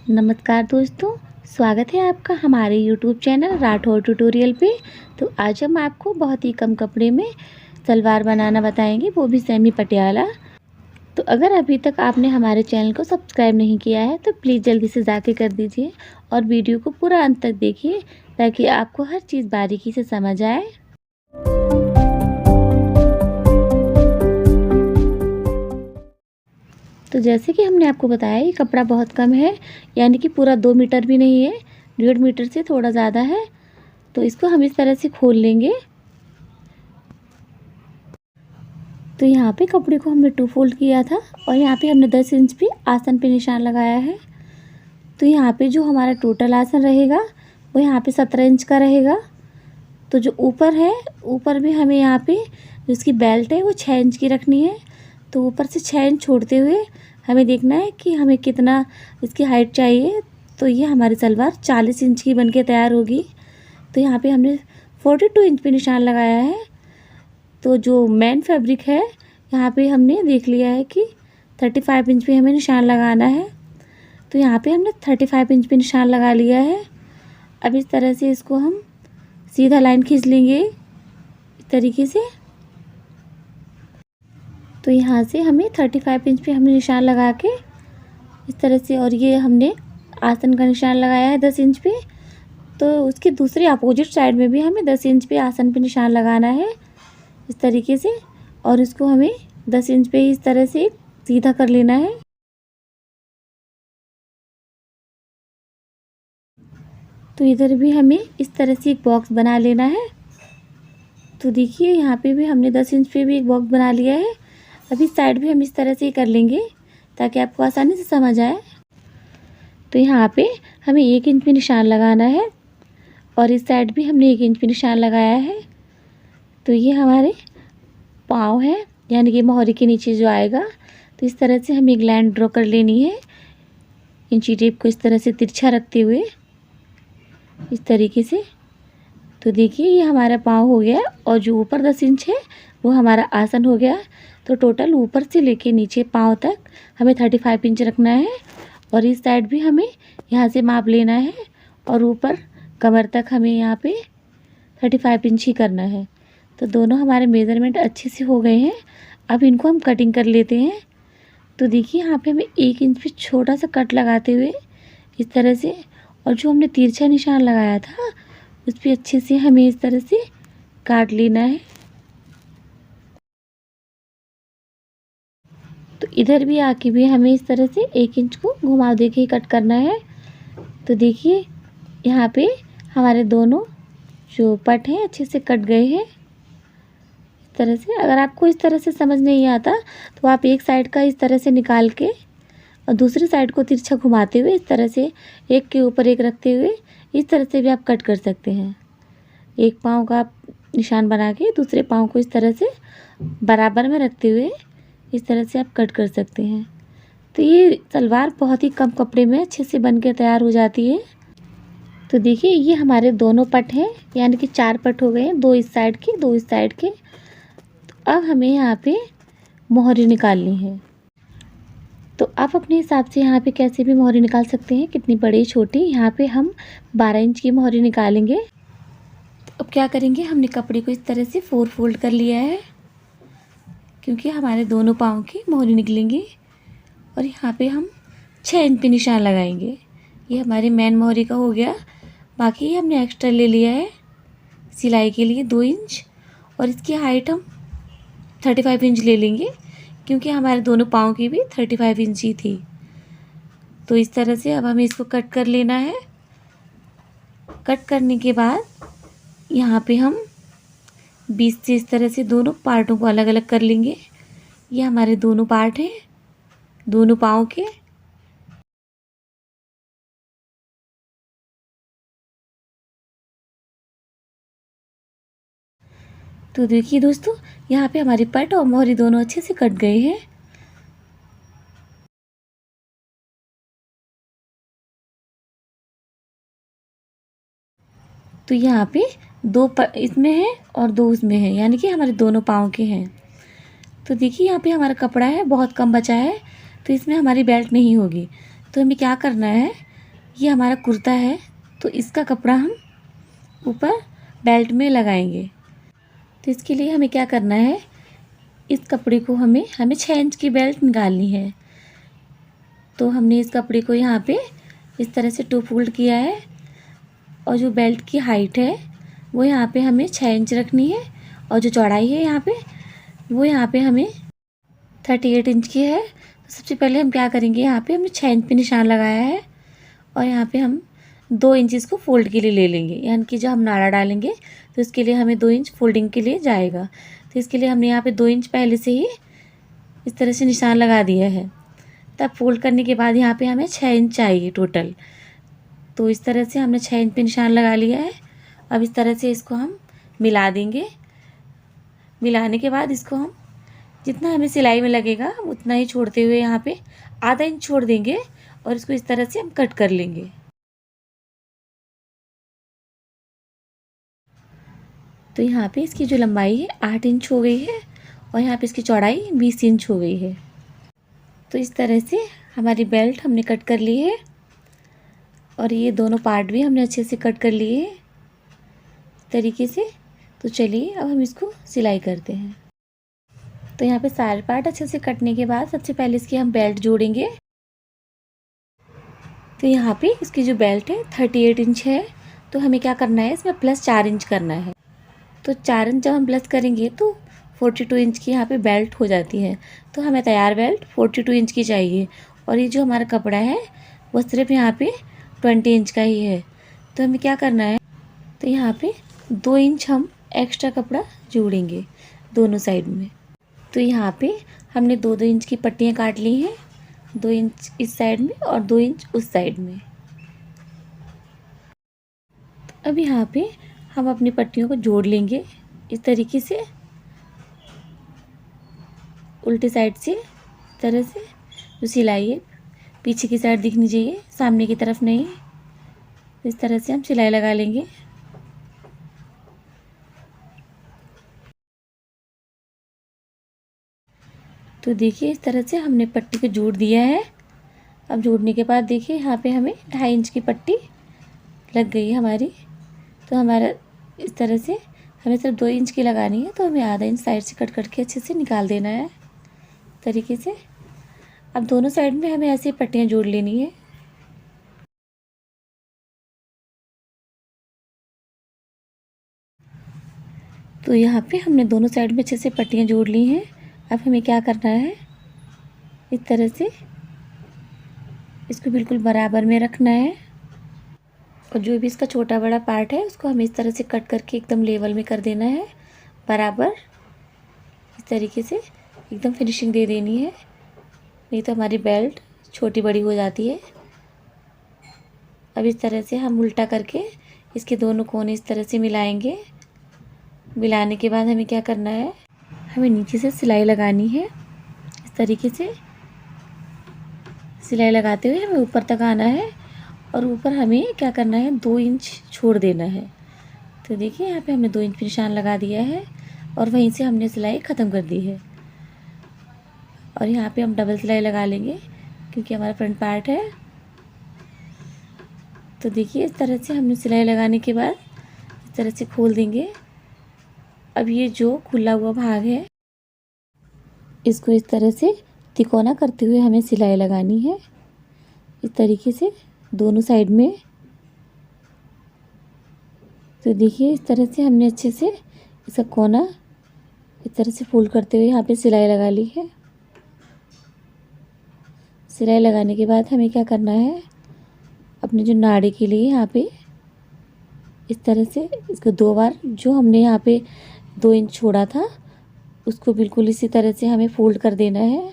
नमस्कार दोस्तों, स्वागत है आपका हमारे YouTube चैनल राठौर ट्यूटोरियल पे। तो आज हम आपको बहुत ही कम कपड़े में सलवार बनाना बताएंगे, वो भी सेमी पटियाला। तो अगर अभी तक आपने हमारे चैनल को सब्सक्राइब नहीं किया है तो प्लीज़ जल्दी से जाके कर दीजिए और वीडियो को पूरा अंत तक देखिए ताकि आपको हर चीज़ बारीकी से समझ आए। तो जैसे कि हमने आपको बताया ये कपड़ा बहुत कम है, यानी कि पूरा 2 मीटर भी नहीं है, 1.5 मीटर से थोड़ा ज़्यादा है। तो इसको हम इस तरह से खोल लेंगे। तो यहाँ पे कपड़े को हमने 2 फोल्ड किया था और यहाँ पे हमने 10 इंच पे आसन पे निशान लगाया है। तो यहाँ पे जो हमारा टोटल आसन रहेगा वो यहाँ पे 17 इंच का रहेगा। तो जो ऊपर है, ऊपर भी हमें यहाँ पे जो इसकी बेल्ट है वो 6 इंच की रखनी है। तो ऊपर से 6 इंच छोड़ते हुए हमें देखना है कि हमें कितना इसकी हाइट चाहिए। तो ये हमारी सलवार 40 इंच की बनके तैयार होगी। तो यहाँ पे हमने 42 इंच पे निशान लगाया है। तो जो मेन फैब्रिक है यहाँ पे हमने देख लिया है कि 35 इंच पे हमें निशान लगाना है। तो यहाँ पे हमने 35 इंच पे निशान लगा लिया है। अब इस तरह से इसको हम सीधा लाइन खींच लेंगे इस तरीके से। तो यहाँ से हमें 35 इंच पे हमने निशान लगा के इस तरह से, और ये हमने आसन का निशान लगाया है 10 इंच पे। तो उसके दूसरे अपोजिट साइड में भी हमें 10 इंच पे आसन पे निशान लगाना है इस तरीके से, और इसको हमें 10 इंच पे इस तरह से सीधा कर लेना है। तो इधर भी हमें इस तरह से एक बॉक्स बना लेना है। तो देखिए यहाँ पे भी हमने 10 इंच पे भी एक बॉक्स बना लिया है। अभी साइड भी हम इस तरह से ही कर लेंगे ताकि आपको आसानी से समझ आए। तो यहाँ पे हमें 1 इंच पे निशान लगाना है और इस साइड भी हमने 1 इंच पे निशान लगाया है। तो ये हमारे पाँव है, यानी कि मोहरी के नीचे जो आएगा। तो इस तरह से हमें एक लाइन ड्रॉ कर लेनी है, इंची टेप को इस तरह से तिरछा रखते हुए इस तरीके से। तो देखिए ये हमारा पाँव हो गया और जो ऊपर 10 इंच है वो हमारा आसन हो गया। तो टोटल ऊपर से लेके नीचे पाँव तक हमें 35 इंच रखना है और इस साइड भी हमें यहाँ से माप लेना है और ऊपर कमर तक हमें यहाँ पे 35 इंच ही करना है। तो दोनों हमारे मेज़रमेंट अच्छे से हो गए हैं। अब इनको हम कटिंग कर लेते हैं। तो देखिए यहाँ पे हमें 1 इंच पे छोटा सा कट लगाते हुए इस तरह से, और जो हमने तिरछा निशान लगाया था उस पर अच्छे से हमें इस तरह से काट लेना है। तो इधर भी आके भी हमें इस तरह से 1 इंच को घुमा दे के कट करना है। तो देखिए यहाँ पे हमारे दोनों जो पट हैं अच्छे से कट गए हैं इस तरह से। अगर आपको इस तरह से समझ नहीं आता तो आप एक साइड का इस तरह से निकाल के और दूसरी साइड को तिरछा घुमाते हुए इस तरह से एक के ऊपर एक रखते हुए इस तरह से भी आप कट कर सकते हैं। एक पाँव का आप निशान बना के दूसरे पाँव को इस तरह से बराबर में रखते हुए इस तरह से आप कट कर सकते हैं। तो ये सलवार बहुत ही कम कपड़े में अच्छे से बन के तैयार हो जाती है। तो देखिए ये हमारे दोनों पट हैं, यानी कि 4 पट हो गए हैं, 2 इस साइड के 2 इस साइड के। तो अब हमें यहाँ पे मोहरी निकालनी है। तो आप अपने हिसाब से यहाँ पे कैसे भी मोहरी निकाल सकते हैं, कितनी बड़ी छोटी। यहाँ पे हम 12 इंच की मोहरी निकालेंगे। तो अब क्या करेंगे, हमने कपड़े को इस तरह से 4 फोल्ड कर लिया है क्योंकि हमारे दोनों पाँव की मोहरी निकलेंगी। और यहाँ पे हम 6 इंच पे निशान लगाएंगे। ये हमारी मेन मोहरी का हो गया। बाकी हमने एक्स्ट्रा ले लिया है सिलाई के लिए 2 इंच, और इसकी हाइट हम 35 इंच ले लेंगे क्योंकि हमारे दोनों पाँव की भी 35 इंच ही थी। तो इस तरह से अब हमें इसको कट कर लेना है। कट करने के बाद यहाँ पे हम बीच से इस तरह से दोनों पार्टों को अलग अलग कर लेंगे। ये हमारे दोनों पार्ट हैं दोनों पाँव के। तो देखिए दोस्तों यहाँ पे हमारी पट और मोहरी दोनों अच्छे से कट गए हैं। तो यहाँ पे 2 इसमें है और 2 उसमें है, यानी कि हमारे दोनों पाँव के हैं। तो देखिए यहाँ पे हमारा कपड़ा है बहुत कम बचा है, तो इसमें हमारी बेल्ट नहीं होगी। तो हमें क्या करना है, ये हमारा कुर्ता है, तो इसका कपड़ा हम ऊपर बेल्ट में लगाएंगे। तो इसके लिए हमें क्या करना है, इस कपड़े को हमें 6 इंच की बेल्ट निकालनी है। तो हमने इस कपड़े को यहाँ पे इस तरह से 2 फोल्ड किया है और जो बेल्ट की हाइट है वो यहाँ पे हमें 6 इंच रखनी है और जो चौड़ाई है यहाँ पे वो यहाँ पे हमें 38 इंच की है। तो सबसे पहले हम क्या करेंगे, यहाँ पे हमने 6 इंच पे निशान लगाया है और यहाँ पे हम 2 इंच इसको फोल्ड के लिए ले लेंगे, यानी कि जब हम नाड़ा डालेंगे तो इसके लिए हमें 2 इंच फोल्डिंग के लिए जाएगा। तो इसके लिए हमने यहाँ पे 2 इंच पहले से ही इस तरह से निशान लगा दिया है। तब फोल्ड करने के बाद यहाँ पे हमें 6 इंच चाहिए टोटल। तो इस तरह से हमने 6 इंच पे निशान लगा लिया है। अब इस तरह से इसको हम मिला देंगे। मिलाने के बाद इसको हम जितना हमें सिलाई में लगेगा उतना ही छोड़ते हुए यहाँ पे आधा इंच छोड़ देंगे और इसको इस तरह से हम कट कर लेंगे। तो यहाँ पे इसकी जो लंबाई है 8 इंच हो गई है और यहाँ पे इसकी चौड़ाई 20 इंच हो गई है। तो इस तरह से हमारी बेल्ट हमने कट कर ली है और ये दोनों पार्ट भी हमने अच्छे से कट कर लिए हैं तरीके से। तो चलिए अब हम इसको सिलाई करते हैं। तो यहाँ पे सारे पार्ट अच्छे से कटने के बाद सबसे पहले इसकी हम बेल्ट जोड़ेंगे। तो यहाँ पे इसकी जो बेल्ट है 38 इंच है, तो हमें क्या करना है, इसमें प्लस 4 इंच करना है। तो 4 इंच जब हम प्लस करेंगे तो 42 इंच की यहाँ पे बेल्ट हो जाती है। तो हमें तैयार बेल्ट 42 इंच की चाहिए और ये जो हमारा कपड़ा है वो सिर्फ यहाँ पे 20 इंच का ही है। तो हमें क्या करना है, तो यहाँ पे 2 इंच हम एक्स्ट्रा कपड़ा जोड़ेंगे दोनों साइड में। तो यहाँ पे हमने 2-2 इंच की पट्टियाँ काट ली हैं, 2 इंच इस साइड में और 2 इंच उस साइड में। अब यहाँ पे हम अपनी पट्टियों को जोड़ लेंगे इस तरीके से, उल्टी साइड से। इस तरह से जो सिलाई है पीछे की साइड दिखनी चाहिए, सामने की तरफ नहीं। इस तरह से हम सिलाई लगा लेंगे। तो देखिए इस तरह से हमने पट्टी को जोड़ दिया है। अब जोड़ने के बाद देखिए यहाँ पे हमें 2.5 इंच की पट्टी लग गई है हमारी। तो हमारा इस तरह से हमें सिर्फ 2 इंच की लगानी है, तो हमें आधा इंच साइड से कट करके अच्छे से निकाल देना है तरीके से। अब दोनों साइड में हमें ऐसे पट्टियाँ जोड़ लेनी है। तो यहाँ पे हमने दोनों साइड में अच्छे से पट्टियाँ जोड़ ली हैं। अब हमें क्या करना है, इस तरह से इसको बिल्कुल बराबर में रखना है और जो भी इसका छोटा बड़ा पार्ट है उसको हमें इस तरह से कट करके एकदम लेवल में कर देना है बराबर। इस तरीके से एकदम फिनिशिंग दे देनी है, नहीं तो हमारी बेल्ट छोटी बड़ी हो जाती है। अब इस तरह से हम उल्टा करके इसके दोनों कोने इस तरह से मिलाएंगे। मिलाने के बाद हमें क्या करना है, हमें नीचे से सिलाई लगानी है। इस तरीके से सिलाई लगाते हुए हमें ऊपर तक आना है और ऊपर हमें क्या करना है, 2 इंच छोड़ देना है। तो देखिए यहाँ पे हमने 2 इंच निशान लगा दिया है और वहीं से हमने सिलाई ख़त्म कर दी है। और यहाँ पे हम डबल सिलाई लगा लेंगे क्योंकि हमारा फ्रंट पार्ट है। तो देखिए इस तरह से हमने सिलाई लगाने के बाद इस तरह से खोल देंगे। अब ये जो खुला हुआ भाग है इसको इस तरह से तिकोना करते हुए हमें सिलाई लगानी है, इस तरीके से दोनों साइड में। तो देखिए इस तरह से हमने अच्छे से इसका कोना इस तरह से फोल्ड करते हुए यहाँ पे सिलाई लगा ली है। सिलाई लगाने के बाद हमें क्या करना है, अपने जो नाड़े के लिए यहाँ पे इस तरह से इसको 2 बार जो हमने यहाँ पे 2 इंच छोड़ा था उसको बिल्कुल इसी तरह से हमें फोल्ड कर देना है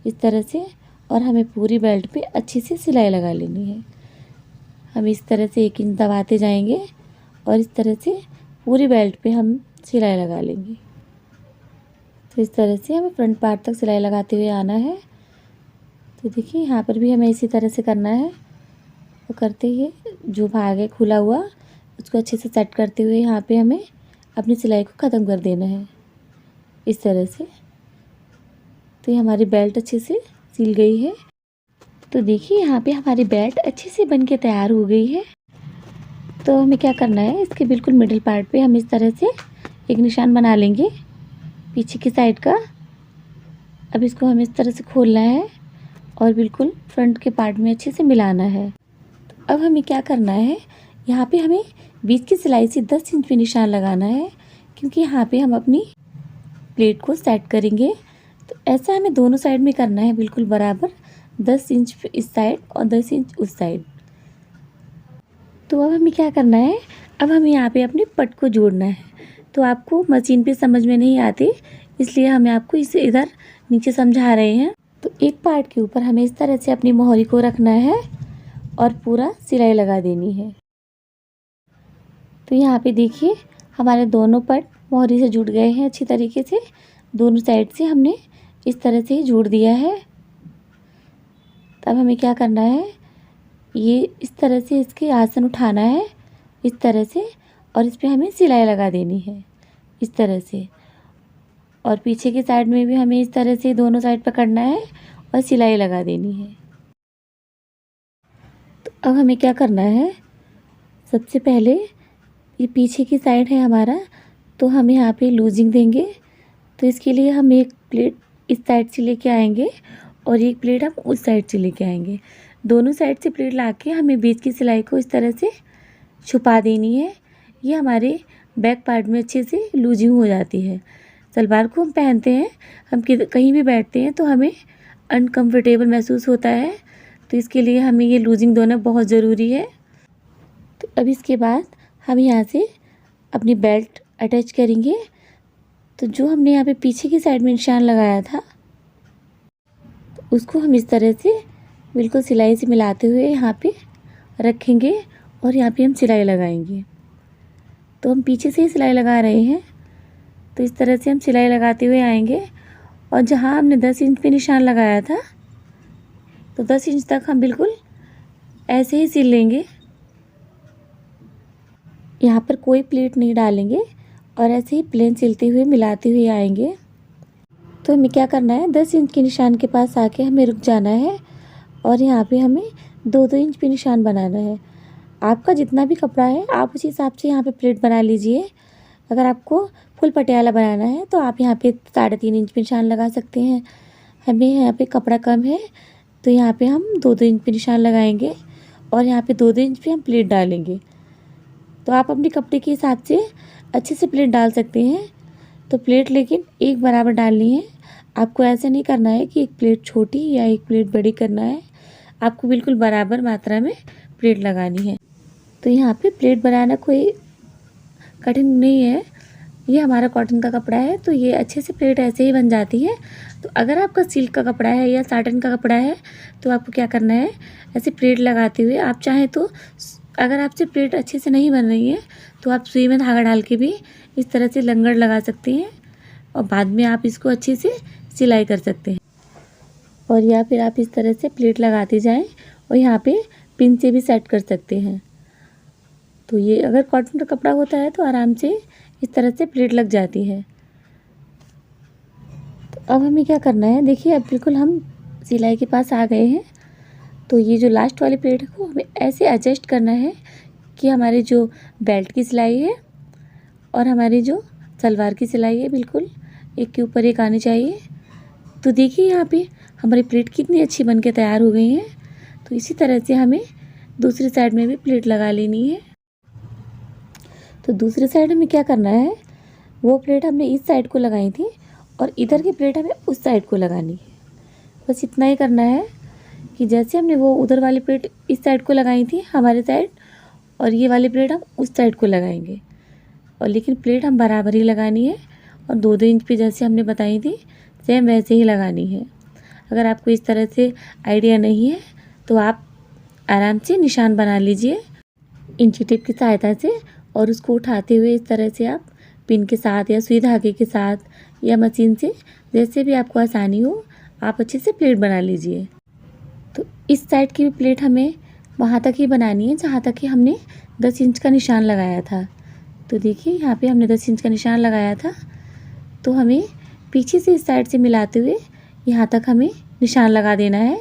इस तरह से। और हमें पूरी बेल्ट पे अच्छी से सिलाई लगा लेनी है। हम इस तरह से 1 इंच दबाते जाएंगे और इस तरह से पूरी बेल्ट पे हम सिलाई लगा लेंगे। तो इस तरह से हमें फ्रंट पार्ट तक सिलाई लगाते हुए आना है। तो देखिए यहाँ पर भी हमें इसी तरह से करना है और करते ही जो भाग है खुला हुआ उसको अच्छे से सेट करते हुए यहाँ पे हमें अपनी सिलाई को ख़त्म कर देना है इस तरह से। तो ये हमारी बेल्ट अच्छे से सिल गई है। तो देखिए यहाँ पे हमारी बेल्ट अच्छे से बन के तैयार हो गई है। तो हमें क्या करना है, इसके बिल्कुल मिडिल पार्ट पे हम इस तरह से एक निशान बना लेंगे पीछे की साइड का। अब इसको हमें इस तरह से खोलना है और बिल्कुल फ्रंट के पार्ट में अच्छे से मिलाना है। तो अब हमें क्या करना है, यहाँ पे हमें बीच की सिलाई से 10 इंच पे निशान लगाना है, क्योंकि यहाँ पे हम अपनी प्लेट को सेट करेंगे। तो ऐसा हमें दोनों साइड में करना है, बिल्कुल बराबर 10 इंच इस साइड और 10 इंच उस साइड। तो अब हमें क्या करना है, अब हमें यहाँ पे अपने पट को जोड़ना है। तो आपको मशीन पे समझ में नहीं आती, इसलिए हमें आपको इसे इधर नीचे समझा रहे हैं। तो एक पार्ट के ऊपर हमें इस तरह से अपनी मोहरी को रखना है और पूरा सिलाई लगा देनी है। तो यहाँ पे देखिए हमारे दोनों पट मोहरी से जुड़ गए हैं अच्छी तरीके से। दोनों साइड से हमने इस तरह से जोड़ दिया है। तब हमें क्या करना है, ये इस तरह से इसके आसन उठाना है इस तरह से, और इस पे हमें सिलाई लगा देनी है इस तरह से। और पीछे की साइड में भी हमें इस तरह से दोनों साइड पकड़ना है और सिलाई लगा देनी है। तो अब हमें क्या करना है, सबसे पहले ये पीछे की साइड है हमारा, तो हम यहाँ पे लूजिंग देंगे। तो इसके लिए हम एक प्लेट इस साइड से लेके आएंगे और एक प्लेट हम उस साइड से लेके आएंगे। दोनों साइड से प्लेट लाके हमें बीच की सिलाई को इस तरह से छुपा देनी है। ये हमारे बैक पार्ट में अच्छे से लूजिंग हो जाती है। सलवार को हम पहनते हैं, हम कहीं भी बैठते हैं तो हमें अनकम्फर्टेबल महसूस होता है, तो इसके लिए हमें ये लूजिंग देना बहुत ज़रूरी है। तो अब इसके बाद हम यहाँ से अपनी बेल्ट अटैच करेंगे। तो जो हमने यहाँ पे पीछे की साइड में निशान लगाया था, तो उसको हम इस तरह से बिल्कुल सिलाई से मिलाते हुए यहाँ पे रखेंगे और यहाँ पे हम सिलाई लगाएंगे। तो हम पीछे से ही सिलाई लगा रहे हैं, तो इस तरह से हम सिलाई लगाते हुए आएंगे। और जहाँ हमने 10 इंच पे निशान लगाया था, तो 10 इंच तक हम बिल्कुल ऐसे ही सिल लेंगे। यहाँ पर कोई प्लेट नहीं डालेंगे और ऐसे ही प्लेन सिलते हुए मिलाते हुए आएंगे। तो हमें क्या करना है, 10 इंच के निशान के पास आके हमें रुक जाना है और यहाँ पे हमें 2-2 इंच पे निशान बनाना है। आपका जितना भी कपड़ा है आप उसी हिसाब से यहाँ पे प्लेट बना लीजिए। अगर आपको फुल पटियाला बनाना है तो आप यहाँ पे 3.5 इंच पे निशान लगा सकते हैं। हमें यहाँ पे कपड़ा कम है, तो यहाँ पे हम 2-2 इंच पे निशान लगाएंगे और यहाँ पे 2-2 इंच पे हम प्लेट डालेंगे। तो आप अपने कपड़े के हिसाब से अच्छे से प्लेट डाल सकते हैं। तो प्लेट लेकिन एक बराबर डालनी है। आपको ऐसा नहीं करना है कि एक प्लेट छोटी या एक प्लेट बड़ी करना है, आपको बिल्कुल बराबर मात्रा में प्लेट लगानी है। तो यहाँ पे प्लेट बनाना कोई कठिन नहीं है, ये हमारा कॉटन का कपड़ा है, तो ये अच्छे से प्लेट ऐसे ही बन जाती है। तो अगर आपका सिल्क का कपड़ा है या साटन का कपड़ा है, तो आपको क्या करना है, ऐसे प्लेट लगाते हुए आप चाहें तो, अगर आपसे प्लेट अच्छे से नहीं बन रही है तो आप सुई में धागा डाल के भी इस तरह से लंगड़ लगा सकते हैं और बाद में आप इसको अच्छे से सिलाई कर सकते हैं। और या फिर आप इस तरह से प्लेट लगाते जाएं और यहाँ पे पिन से भी सेट कर सकते हैं। तो ये अगर कॉटन का कपड़ा होता है तो आराम से इस तरह से प्लेट लग जाती है। तो अब हमें क्या करना है, देखिए अब बिल्कुल हम सिलाई के पास आ गए हैं। तो ये जो लास्ट वाली प्लेट है वो हमें ऐसे एडजस्ट करना है कि हमारी जो बेल्ट की सिलाई है और हमारी जो सलवार की सिलाई है बिल्कुल एक के ऊपर एक आनी चाहिए। तो देखिए यहाँ पे हमारी प्लेट कितनी अच्छी बन के तैयार हो गई है। तो इसी तरह से हमें दूसरी साइड में भी प्लेट लगा लेनी है। तो दूसरी साइड हमें क्या करना है, वो प्लेट हमने इस साइड को लगाई थी और इधर की प्लेट हमें उस साइड को लगानी है। बस इतना ही करना है कि जैसे हमने वो उधर वाली प्लेट इस साइड को लगाई थी हमारे साइड, और ये वाली प्लेट हम उस साइड को लगाएंगे। और लेकिन प्लेट हम बराबर ही लगानी है और 2-2 इंच पे जैसे हमने बताई थी सेम वैसे ही लगानी है। अगर आपको इस तरह से आइडिया नहीं है तो आप आराम से निशान बना लीजिए इंची टेप की सहायता से, और उसको उठाते हुए इस तरह से आप पिन के साथ या सुई धागे के साथ या मशीन से, जैसे भी आपको आसानी हो, आप अच्छे से प्लेट बना लीजिए। तो इस साइड की भी प्लेट हमें वहाँ तक ही बनानी है जहाँ तक कि हमने 10 इंच का निशान लगाया था। तो देखिए यहाँ पे हमने 10 इंच का निशान लगाया था, तो हमें पीछे से इस साइड से मिलाते हुए यहाँ तक हमें निशान लगा देना है।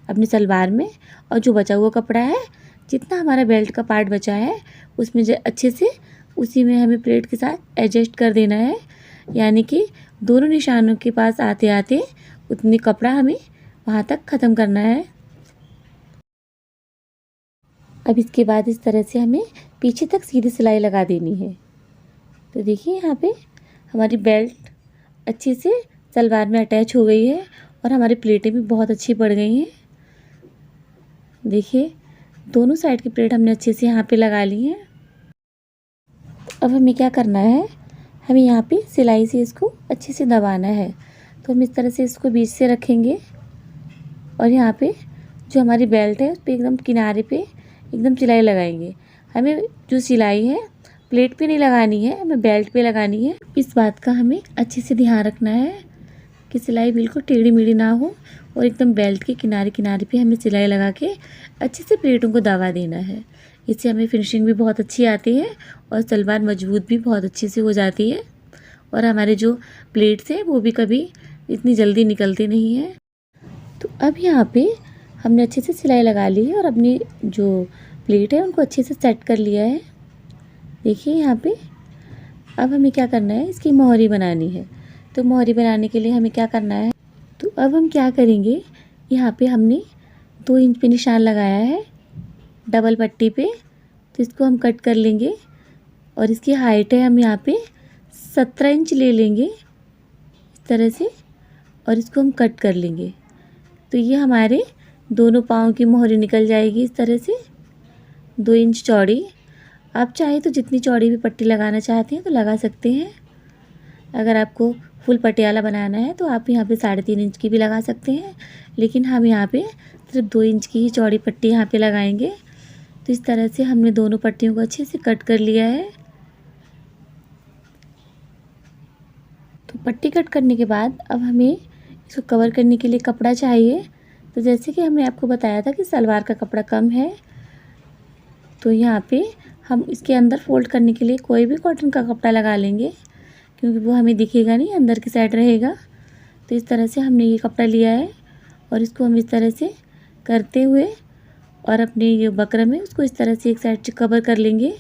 अपनी सलवार में, और जो बचा हुआ कपड़ा है, जितना हमारा बेल्ट का पार्ट बचा है, उसमें अच्छे से उसी में हमें प्लेट के साथ एडजस्ट कर देना है। यानी कि दोनों निशानों के पास आते आते उतनी कपड़ा हमें वहाँ तक ख़त्म करना है। अब इसके बाद इस तरह से हमें पीछे तक सीधी सिलाई लगा देनी है। तो देखिए यहाँ पे हमारी बेल्ट अच्छे से सलवार में अटैच हो गई है और हमारी प्लेटें भी बहुत अच्छी पड़ गई हैं। देखिए दोनों साइड की प्लेट हमने अच्छे से यहाँ पे लगा ली है। अब हमें क्या करना है, हमें यहाँ पे सिलाई से इसको अच्छे से दबाना है। तो हम इस तरह से इसको बीच से रखेंगे और यहाँ पे जो हमारी बेल्ट है उस पर एकदम किनारे पे एकदम सिलाई लगाएंगे। हमें जो सिलाई है प्लेट पे नहीं लगानी है, हमें बेल्ट पे लगानी है। इस बात का हमें अच्छे से ध्यान रखना है कि सिलाई बिल्कुल टेढ़ी मेढ़ी ना हो और एकदम बेल्ट के किनारे किनारे पे हमें सिलाई लगा के अच्छे से प्लेटों को दबा देना है। इससे हमें फिनिशिंग भी बहुत अच्छी आती है और सलवार मजबूत भी बहुत अच्छे से हो जाती है और हमारे जो प्लेट्स हैं वो भी कभी इतनी जल्दी निकलते नहीं हैं। तो अब यहाँ पे हमने अच्छे से सिलाई लगा ली है और अपनी जो प्लेट है उनको अच्छे से सेट कर लिया है। देखिए यहाँ पे अब हमें क्या करना है, इसकी मोहरी बनानी है। तो मोहरी बनाने के लिए हमें क्या करना है, तो अब हम क्या करेंगे, यहाँ पे हमने 2 इंच पे निशान लगाया है डबल पट्टी पे, तो इसको हम कट कर लेंगे और इसकी हाइट है हम यहाँ पे 17 इंच ले लेंगे इस तरह से और इसको हम कट कर लेंगे। तो ये हमारे दोनों पाँव की मोहरी निकल जाएगी इस तरह से 2 इंच चौड़ी। आप चाहे तो जितनी चौड़ी भी पट्टी लगाना चाहते हैं तो लगा सकते हैं। अगर आपको फुल पटियाला बनाना है तो आप यहाँ पे 3.5 इंच की भी लगा सकते हैं, लेकिन हम यहाँ पे सिर्फ 2 इंच की ही चौड़ी पट्टी यहाँ पे लगाएंगे। तो इस तरह से हमने दोनों पट्टियों को अच्छे से कट कर लिया है। तो पट्टी कट करने के बाद अब हमें इसको कवर करने के लिए कपड़ा चाहिए। तो जैसे कि हमने आपको बताया था कि सलवार का कपड़ा कम है, तो यहाँ पे हम इसके अंदर फोल्ड करने के लिए कोई भी कॉटन का कपड़ा लगा लेंगे, क्योंकि वो हमें दिखेगा नहीं, अंदर की साइड रहेगा। तो इस तरह से हमने ये कपड़ा लिया है और इसको हम इस तरह से करते हुए और अपने ये बकरम है उसको इस तरह से एक साइड से कवर कर लेंगे।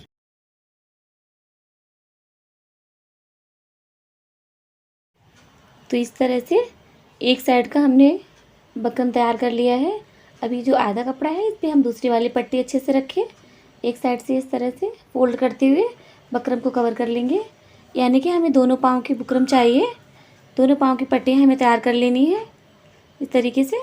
तो इस तरह से एक साइड का हमने बकरम तैयार कर लिया है। अभी जो आधा कपड़ा है इस पर हम दूसरी वाली पट्टी अच्छे से रखें, एक साइड से इस तरह से फोल्ड करते हुए बकरम को कवर कर लेंगे। यानी कि हमें दोनों पाँव की बुकरम चाहिए, दोनों पाँव की पट्टियाँ हमें तैयार कर लेनी है इस तरीके से।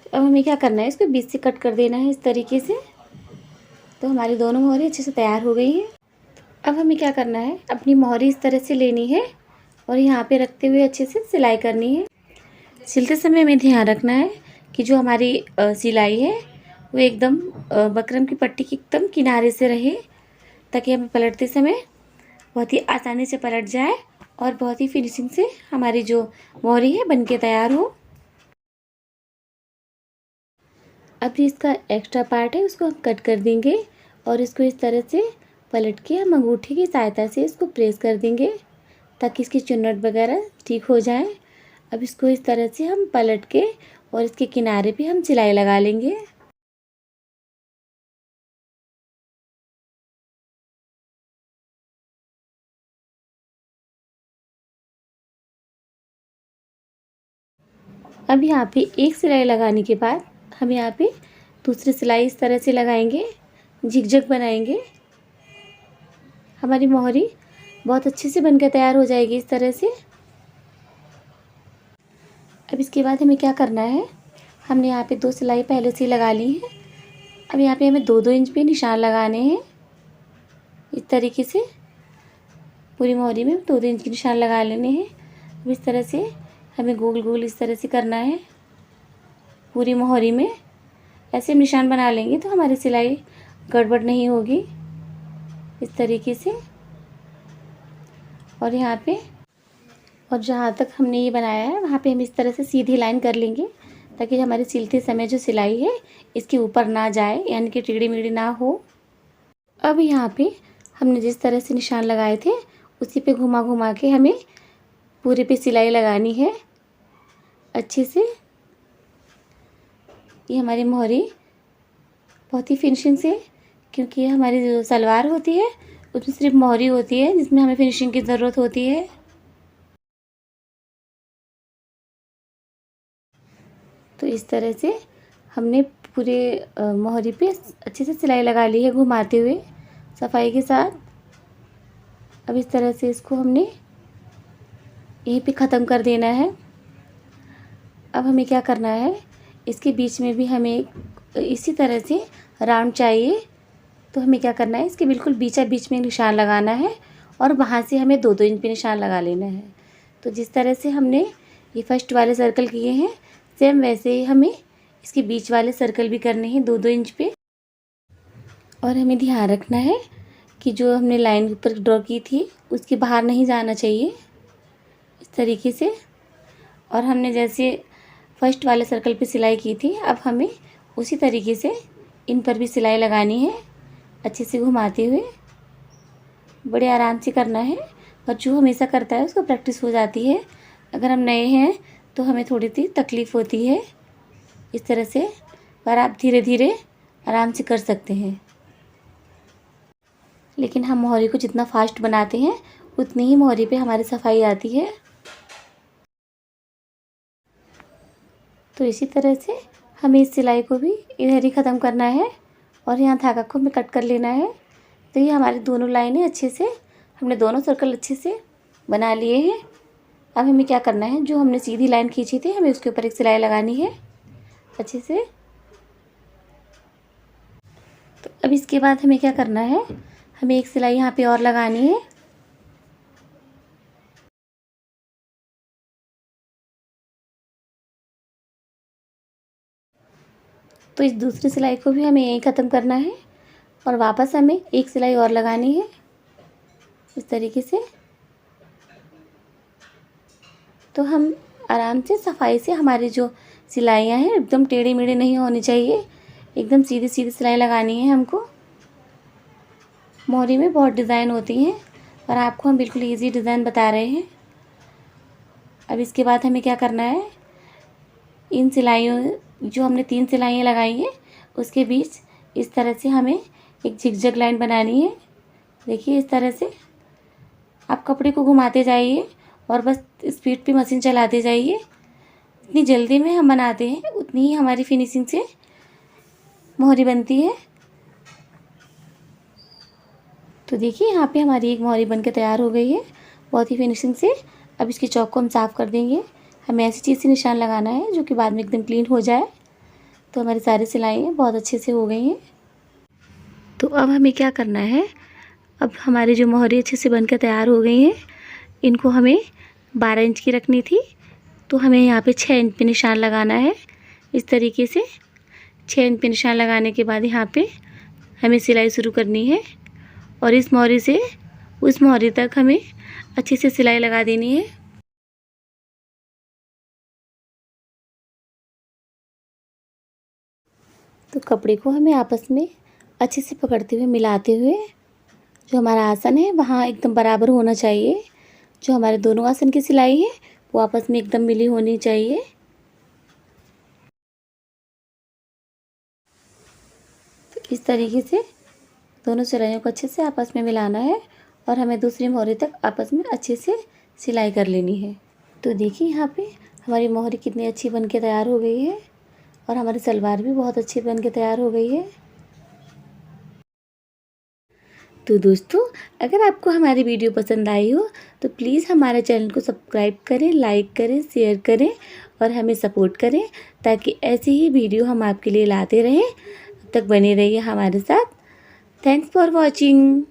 अब हमें क्या करना है, इसको बीच से कट कर देना है इस तरीके से। तो हमारी दोनों मोहरी अच्छे से तैयार हो गई हैं। अब हमें क्या करना है, अपनी मोहरी इस तरह से लेनी है और यहाँ पे रखते हुए अच्छे से सिलाई करनी है। सिलते समय हमें ध्यान रखना है कि जो हमारी सिलाई है वो एकदम बकरम की पट्टी के एकदम किनारे से रहे, ताकि हमें पलटते समय बहुत ही आसानी से पलट जाए और बहुत ही फिनिशिंग से हमारी जो मोहरी है बनके तैयार हो। अब इसका एक्स्ट्रा पार्ट है उसको हम कट कर देंगे और इसको इस तरह से पलट के हम अंगूठी की सहायता से इसको प्रेस कर देंगे ताकि इसकी चुन्नट वगैरह ठीक हो जाए। अब इसको इस तरह से हम पलट के और इसके किनारे पे हम सिलाई लगा लेंगे। अब यहाँ पे एक सिलाई लगाने के बाद हम यहाँ पे दूसरी सिलाई इस तरह से लगाएंगे, झिकझक बनाएंगे। हमारी मोहरी बहुत अच्छे से बनकर तैयार हो जाएगी इस तरह से। अब इसके बाद हमें क्या करना है, हमने यहाँ पे 2 सिलाई पहले से लगा ली है। अब यहाँ पे हमें 2-2 इंच पे निशान लगाने हैं इस तरीके से। पूरी मोहरी में 2-2 इंच के निशान लगा लेने हैं। अब इस तरह से हमें गोल गोल इस तरह से करना है पूरी मोहरी में। ऐसे निशान बना लेंगे तो हमारी सिलाई गड़बड़ नहीं होगी इस तरीके से। और यहाँ पे और जहाँ तक हमने ये बनाया है वहाँ पे हम इस तरह से सीधी लाइन कर लेंगे ताकि हमारी सिलते समय जो सिलाई है इसके ऊपर ना जाए, यानी कि टेढ़ी मेढ़ी ना हो। अब यहाँ पे हमने जिस तरह से निशान लगाए थे उसी पे घुमा घुमा के हमें पूरे पे सिलाई लगानी है अच्छे से। ये हमारी मोहरी बहुत ही फिनिशिंग से, क्योंकि ये हमारी जो सलवार होती है उसमें सिर्फ मोहरी होती है जिसमें हमें फिनिशिंग की ज़रूरत होती है। तो इस तरह से हमने पूरे मोहरी पे अच्छे से सिलाई लगा ली है घुमाते हुए सफाई के साथ। अब इस तरह से इसको हमने यहीं पे ख़त्म कर देना है। अब हमें क्या करना है, इसके बीच में भी हमें इसी तरह से राउंड चाहिए। तो हमें क्या करना है, इसके बिल्कुल बीचा बीच में निशान लगाना है और वहाँ से हमें 2-2 इंच पे निशान लगा लेना है। तो जिस तरह से हमने ये फर्स्ट वाले सर्कल किए हैं सेम वैसे ही हमें इसके बीच वाले सर्कल भी करने हैं 2-2 इंच पे। और हमें ध्यान रखना है कि जो हमने लाइन ऊपर ड्रॉ की थी उसके बाहर नहीं जाना चाहिए, इस तरीके से। और हमने जैसे फर्स्ट वाले सर्कल पे सिलाई की थी, अब हमें उसी तरीके से इन पर भी सिलाई लगानी है अच्छे से घुमाते हुए। बड़े आराम से करना है और जो हमेशा करता है उसको प्रैक्टिस हो जाती है। अगर हम नए हैं तो हमें थोड़ी सी तकलीफ़ होती है इस तरह से, पर आप धीरे धीरे आराम से कर सकते हैं। लेकिन हम मोहरी को जितना फास्ट बनाते हैं उतनी ही मोहरी पे हमारी सफाई आती है। तो इसी तरह से हमें इस सिलाई को भी इधर ही ख़त्म करना है और यहाँ धागा को हमें कट कर लेना है। तो ये हमारी दोनों लाइनें अच्छे से, हमने दोनों सर्कल अच्छे से बना लिए हैं। अब हमें क्या करना है, जो हमने सीधी लाइन खींची थी हमें उसके ऊपर एक सिलाई लगानी है अच्छे से। तो अब इसके बाद हमें क्या करना है, हमें एक सिलाई यहाँ पे और लगानी है। तो इस दूसरी सिलाई को भी हमें यहीं ख़त्म करना है और वापस हमें एक सिलाई और लगानी है इस तरीके से। तो हम आराम से सफाई से, हमारी जो सिलाइयाँ हैं एकदम टेढ़ी मेढ़ी नहीं होनी चाहिए, एकदम सीधी सीधी सिलाई लगानी है हमको। मोहरी में बहुत डिज़ाइन होती हैं और आपको हम बिल्कुल इजी डिज़ाइन बता रहे हैं। अब इसके बाद हमें क्या करना है, इन सिलाइयों, जो हमने 3 सिलाइयाँ लगाई हैं उसके बीच इस तरह से हमें एक झिकझक लाइन बनानी है। देखिए इस तरह से आप कपड़े को घुमाते जाइए और बस स्पीड पे मशीन चलाते जाइए। जितनी जल्दी में हम बनाते हैं उतनी ही हमारी फिनिशिंग से मोहरी बनती है। तो देखिए यहाँ पे हमारी एक मोहरी बनके तैयार हो गई है बहुत ही फिनिशिंग से। अब इसके चौक को हम साफ़ कर देंगे। हमें ऐसी चीज़ से निशान लगाना है जो कि बाद में एकदम क्लीन हो जाए। तो हमारी सारी सिलाइयाँ बहुत अच्छे से हो गई हैं। तो अब हमें क्या करना है, अब हमारी जो मोहरी अच्छे से बनकर तैयार हो गई हैं, इनको हमें 12 इंच की रखनी थी। तो हमें यहाँ पे 6 इंच पे निशान लगाना है इस तरीके से। 6 इंच पे निशान लगाने के बाद यहाँ पे हमें सिलाई शुरू करनी है और इस मोहरी से उस मोहरी तक हमें अच्छे से सिलाई लगा देनी है। तो कपड़े को हमें आपस में अच्छे से पकड़ते हुए मिलाते हुए, जो हमारा आसन है वहाँ एकदम बराबर होना चाहिए। जो हमारे दोनों आसन की सिलाई है वो आपस में एकदम मिली होनी चाहिए। तो इस तरीके से दोनों सिलाइयों को अच्छे से आपस में मिलाना है और हमें दूसरी मोहरी तक आपस में अच्छे से सिलाई कर लेनी है। तो देखिए यहाँ पे हमारी मोहरी कितनी अच्छी बन के तैयार हो गई है और हमारी सलवार भी बहुत अच्छी बन के तैयार हो गई है। तो दोस्तों, अगर आपको हमारी वीडियो पसंद आई हो तो प्लीज़ हमारे चैनल को सब्सक्राइब करें, लाइक करें, शेयर करें और हमें सपोर्ट करें, ताकि ऐसी ही वीडियो हम आपके लिए लाते रहें। तब तक बने रहिए हमारे साथ। Thanks for watching.